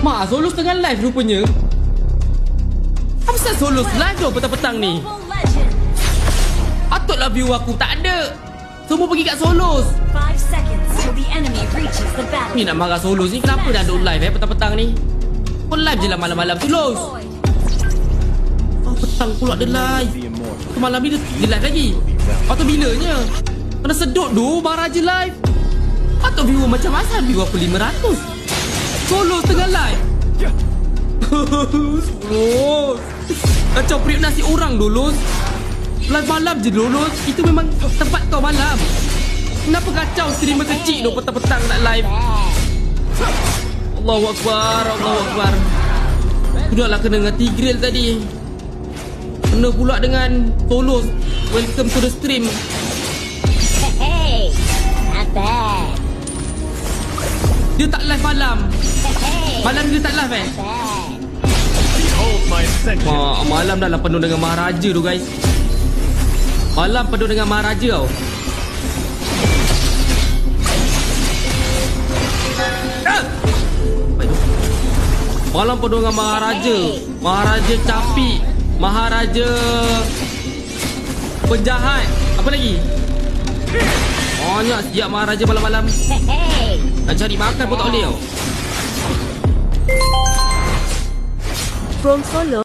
Alamak, Solos tengah live rupanya. Apa pasal Solos live tu petang-petang ni? Mobile Legends. Patutlah view aku tak ada. Semua pergi kat Solos. 5 seconds till the enemy reaches the battle. Ni nak marah Solos ni. Kenapa dah duk live petang-petang ni? Kau live je lah malam-malam Solos. Void. Oh, petang pula dia live. Malam ni dia live lagi. Atau bilanya? Kena sedut tu Maharaja live. Atau viewer macam asal viewer aku 500. Solos tengah live. Solos. Kacau periuk nasi orang Dolos. Live malam je Dolos. Itu memang tempat kau malam. Kenapa kacau streamer kecil tu petang-petang nak live? Allahu Akbar, Allahu Akbar. Sudahlah kena dengan Tigreal tadi. Kena pula dengan Solos. Welcome to the stream. Hey, not bad. Dia tak live malam. Malam dia tak live Bad. Behold my ascension. Malam dah lah penuh dengan Maharaja tu guys. Malam penuh dengan Maharaja tau. Ah! Malam penuh dengan Maharaja. Maharaja capi. Maharaja penjahat. Apa lagi? Banyak siap Maharaja malam-malam. Hey, Nak cari makan pun tak boleh tau. From Solo